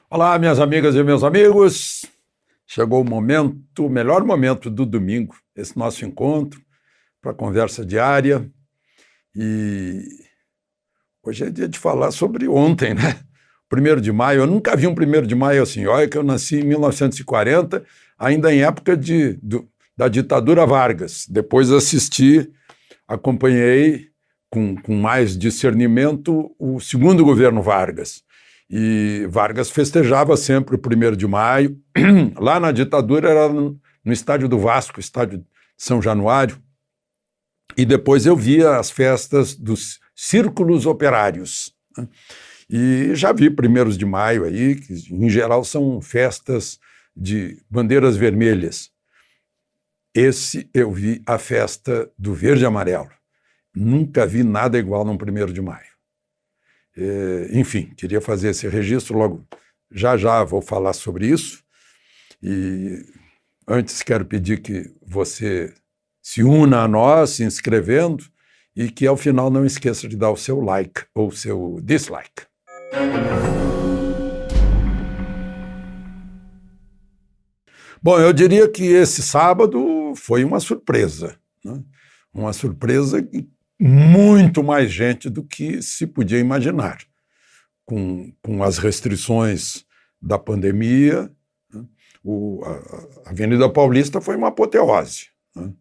Olá, minhas amigas e meus amigos. Chegou o momento, o melhor momento do domingo, esse nosso encontro para conversa diária. E hoje é dia de falar sobre ontem, né? 1º de maio. Eu nunca vi um 1º de maio assim. Olha que eu nasci em 1940, ainda em época da ditadura Vargas. Depois acompanhei com mais discernimento o segundo governo Vargas. E Vargas festejava sempre o 1º de maio. Lá na ditadura era no estádio do Vasco, estádio de São Januário. E depois eu via as festas dos círculos operários. E já vi 1º de maio aí, que em geral são festas de bandeiras vermelhas. Esse eu vi a festa do verde e amarelo. Nunca vi nada igual num 1º de maio. Enfim, queria fazer esse registro, logo já vou falar sobre isso. E antes quero pedir que você se una a nós, se inscrevendo, e que ao final não esqueça de dar o seu like ou o seu dislike. Bom, eu diria que esse sábado foi uma surpresa, né? Uma surpresa que muito mais gente do que se podia imaginar. Com as restrições da pandemia, né? A Avenida Paulista foi uma apoteose, né?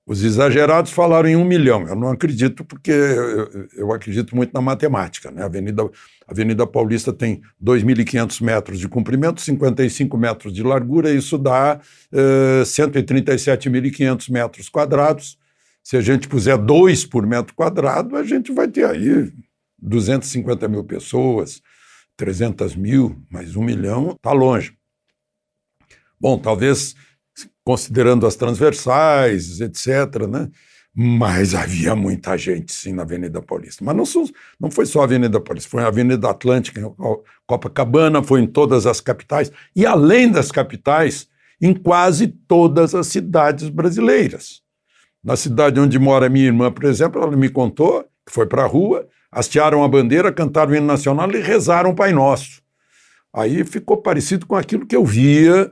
Os exagerados falaram em 1 milhão. Eu não acredito, porque eu acredito muito na matemática, né? A Avenida Paulista tem 2.500 metros de comprimento, 55 metros de largura, e isso dá 137.500 metros quadrados. Se a gente puser 2 por metro quadrado, a gente vai ter aí 250 mil pessoas, 300 mil, mas 1 milhão está longe. Bom, talvez considerando as transversais, etc., né? Mas havia muita gente, sim, na Avenida Paulista. Mas não foi só a Avenida Paulista, foi a Avenida Atlântica, em Copacabana, foi em todas as capitais, e além das capitais, em quase todas as cidades brasileiras. Na cidade onde mora minha irmã, por exemplo, ela me contou que foi para a rua, hastearam a bandeira, cantaram o hino nacional e rezaram o Pai Nosso. Aí ficou parecido com aquilo que eu via,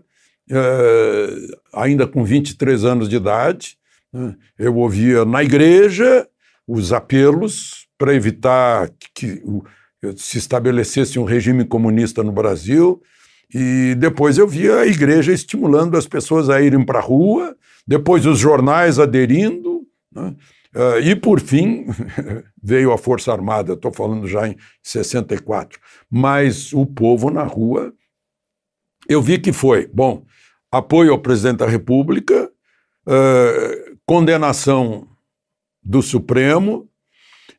ainda com 23 anos de idade. Eu ouvia na igreja os apelos para evitar que se estabelecesse um regime comunista no Brasil, e depois eu via a igreja estimulando as pessoas a irem para a rua, depois os jornais aderindo, né? E, por fim, veio a Força Armada, estou falando já em 64, mas o povo na rua, eu vi que foi, bom, apoio ao presidente da República, condenação do Supremo,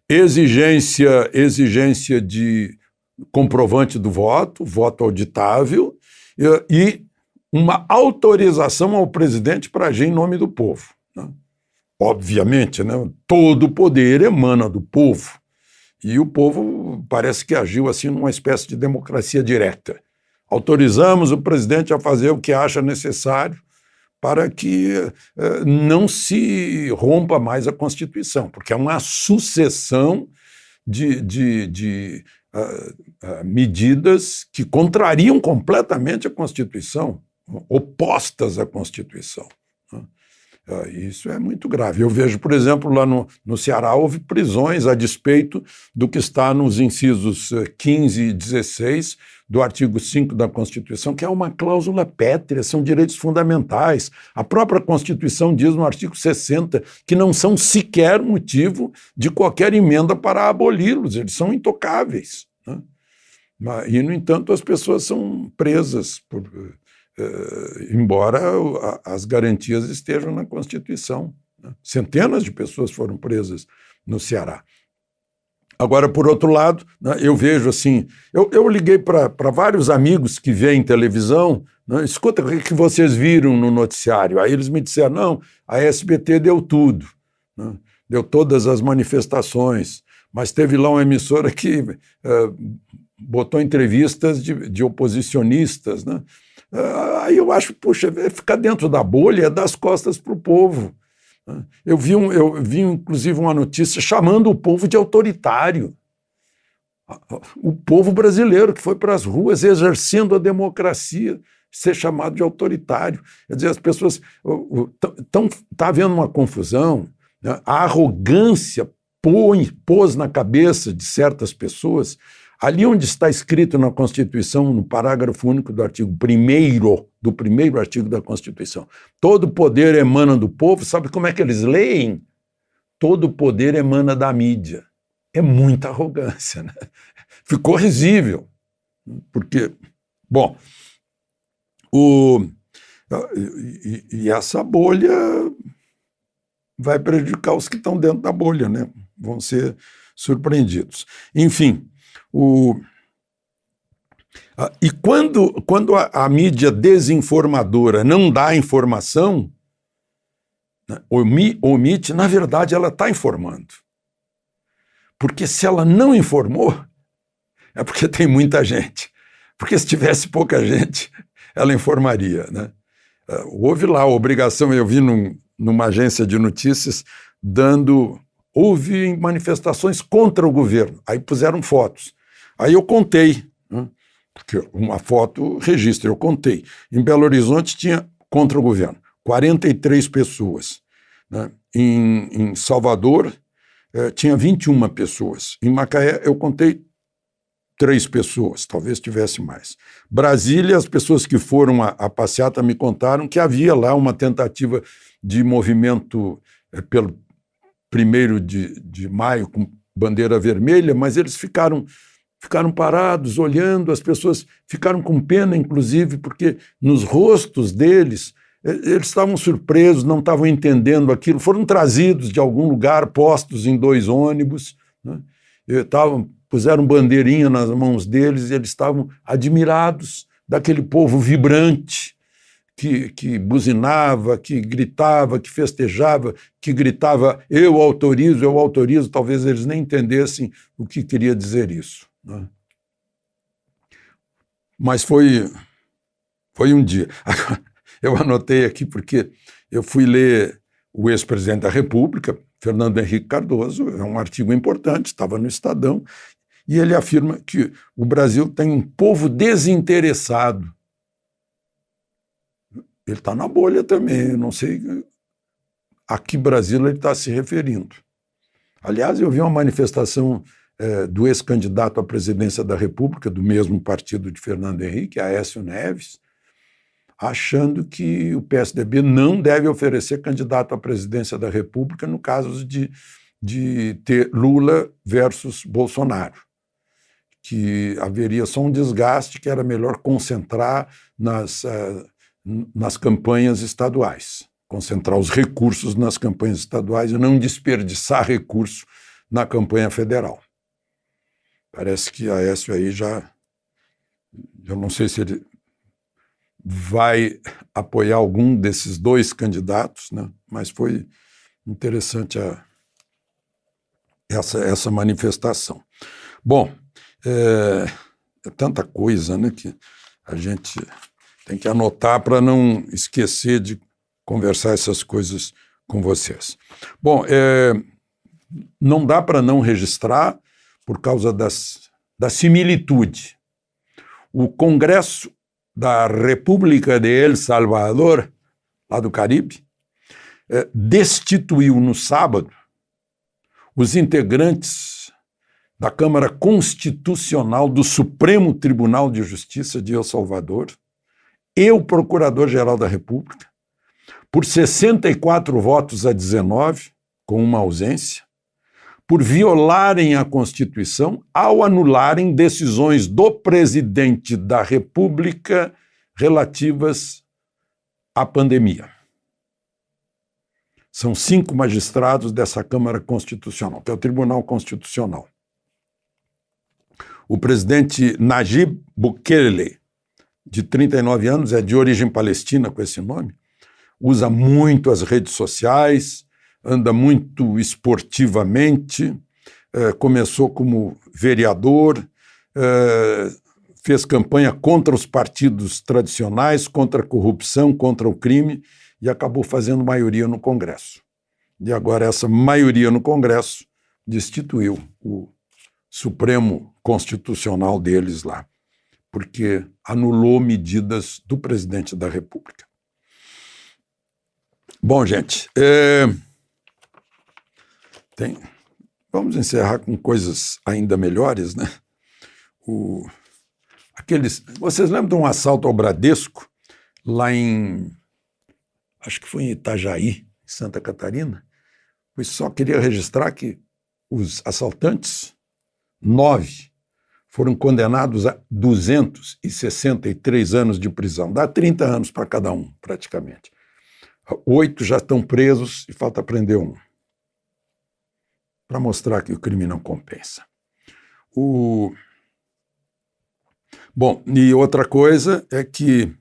exigência de comprovante do voto auditável, e uma autorização ao presidente para agir em nome do povo, né? Obviamente, né, todo o poder emana do povo, e o povo parece que agiu assim numa espécie de democracia direta. Autorizamos o presidente a fazer o que acha necessário para que não se rompa mais a Constituição, porque é uma sucessão de medidas que contrariam completamente a Constituição, opostas à Constituição, né? Isso é muito grave. Eu vejo, por exemplo, lá no Ceará houve prisões a despeito do que está nos incisos 15 e 16 do artigo 5 da Constituição, que é uma cláusula pétrea, são direitos fundamentais. A própria Constituição diz no artigo 60 que não são sequer motivo de qualquer emenda para aboli-los, eles são intocáveis, né? E, no entanto, as pessoas são presas embora as garantias estejam na Constituição, né? Centenas de pessoas foram presas no Ceará. Agora, por outro lado, né, eu vejo assim, eu liguei para vários amigos que veem televisão, né, escuta, o que vocês viram no noticiário? Aí eles me disseram, não, a SBT deu tudo, né, deu todas as manifestações, mas teve lá uma emissora que botou entrevistas de oposicionistas, né? Aí eu acho, puxa, ficar dentro da bolha é dar as costas para o povo. Eu vi inclusive uma notícia chamando o povo de autoritário. O povo brasileiro que foi para as ruas exercendo a democracia, ser chamado de autoritário. Quer dizer, as pessoas... Está havendo uma confusão, né? A arrogância pôs na cabeça de certas pessoas, ali onde está escrito na Constituição, no parágrafo único do artigo 1º, do primeiro artigo da Constituição, todo poder emana do povo. Sabe como é que eles leem? Todo poder emana da mídia. É muita arrogância, né? Ficou risível, porque, bom, e essa bolha vai prejudicar os que estão dentro da bolha, né? Vão ser surpreendidos. Enfim, e quando a mídia desinformadora não dá informação, né, omite, na verdade ela está informando. Porque se ela não informou, é porque tem muita gente. Porque se tivesse pouca gente, ela informaria, né? Houve lá a obrigação, eu vi numa agência de notícias, houve manifestações contra o governo, aí puseram fotos. Aí eu contei, né? Porque uma foto registra, eu contei. Em Belo Horizonte tinha contra o governo 43 pessoas, né? Em Salvador tinha 21 pessoas. Em Macaé eu contei 3 pessoas, talvez tivesse mais. Brasília, as pessoas que foram à passeata me contaram que havia lá uma tentativa de movimento pelo 1º de maio com bandeira vermelha, mas eles ficaram parados, olhando, as pessoas ficaram com pena, inclusive, porque nos rostos deles, eles estavam surpresos, não estavam entendendo aquilo, foram trazidos de algum lugar, postos em 2 ônibus, né? Puseram bandeirinha nas mãos deles e eles estavam admirados daquele povo vibrante que buzinava, que gritava, que festejava, que gritava eu autorizo, talvez eles nem entendessem o que queria dizer isso, né? Mas foi um dia. Eu anotei aqui porque eu fui ler o ex-presidente da República, Fernando Henrique Cardoso, é um artigo importante, estava no Estadão, e ele afirma que o Brasil tem um povo desinteressado. Ele está na bolha também, eu não sei a que Brasil ele está se referindo. Aliás, eu vi uma manifestação do ex-candidato à presidência da República, do mesmo partido de Fernando Henrique, Aécio Neves, achando que o PSDB não deve oferecer candidato à presidência da República no caso de ter Lula versus Bolsonaro, que haveria só um desgaste, que era melhor concentrar nas campanhas estaduais, concentrar os recursos nas campanhas estaduais e não desperdiçar recurso na campanha federal. Parece que Aécio aí eu não sei se ele vai apoiar algum desses 2 candidatos, né? Mas foi interessante essa manifestação. Bom, é tanta coisa, né, que a gente tem que anotar para não esquecer de conversar essas coisas com vocês. Bom, não dá para não registrar por causa da similitude. O Congresso da República de El Salvador, lá do Caribe, destituiu no sábado os integrantes da Câmara Constitucional do Supremo Tribunal de Justiça de El Salvador e o Procurador-Geral da República, por 64 votos a 19, com uma ausência, por violarem a Constituição ao anularem decisões do presidente da República relativas à pandemia. São 5 magistrados dessa Câmara Constitucional, que é o Tribunal Constitucional. O presidente Nayib Bukele, de 39 anos, é de origem palestina com esse nome, usa muito as redes sociais, anda muito esportivamente, começou como vereador, fez campanha contra os partidos tradicionais, contra a corrupção, contra o crime, e acabou fazendo maioria no Congresso. E agora essa maioria no Congresso destituiu o Supremo Constitucional deles lá, porque anulou medidas do presidente da República. Bom, gente, vamos encerrar com coisas ainda melhores, né? Vocês lembram de um assalto ao Bradesco, lá acho que foi em Itajaí, Santa Catarina? Eu só queria registrar que os assaltantes, 9, foram condenados a 263 anos de prisão. Dá 30 anos para cada um, praticamente. 8 já estão presos e falta prender um, para mostrar que o crime não compensa. Bom, e outra coisa é que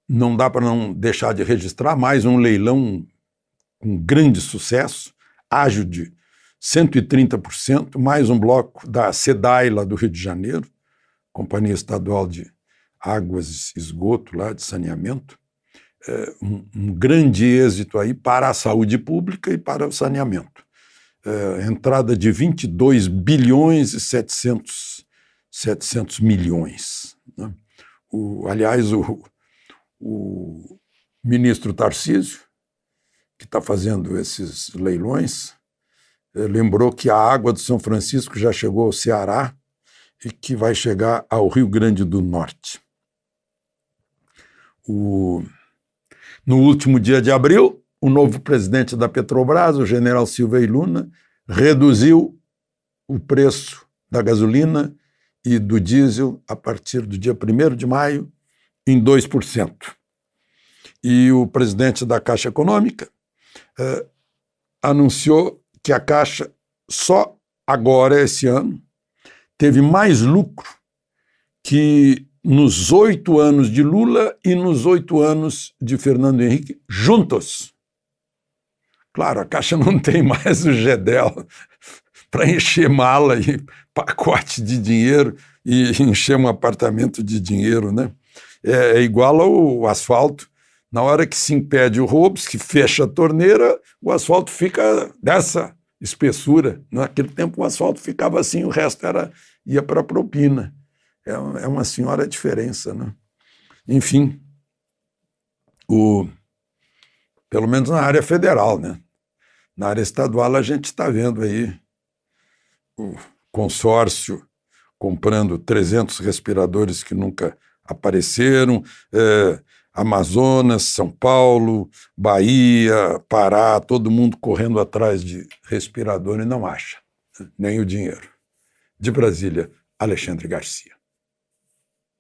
não dá para não deixar de registrar mais um leilão com grande sucesso, ágil de 130%, mais um bloco da SEDAI lá do Rio de Janeiro, Companhia Estadual de Águas e Esgoto, lá de saneamento. Um grande êxito aí para a saúde pública e para o saneamento. Entrada de 22 bilhões e 700 milhões. Né? Aliás, o ministro Tarcísio, que está fazendo esses leilões, lembrou que a água do São Francisco já chegou ao Ceará e que vai chegar ao Rio Grande do Norte. No último dia de abril, o novo presidente da Petrobras, o general Silvio Luna, reduziu o preço da gasolina e do diesel a partir do dia 1º de maio em 2%. E o presidente da Caixa Econômica anunciou que a Caixa só agora, esse ano, teve mais lucro que nos 8 anos de Lula e nos 8 anos de Fernando Henrique juntos. Claro, a Caixa não tem mais o GEDEL para encher mala e pacote de dinheiro e encher um apartamento de dinheiro, né? É igual ao asfalto. Na hora que se impede o roubo, que fecha a torneira, o asfalto fica dessa espessura. Naquele tempo o asfalto ficava assim, o resto ia para a propina. É uma senhora diferença, né? Enfim, pelo menos na área federal, né? Na área estadual a gente está vendo aí o consórcio comprando 300 respiradores que nunca apareceram, Amazonas, São Paulo, Bahia, Pará, todo mundo correndo atrás de respirador e não acha, nem o dinheiro. De Brasília, Alexandre Garcia.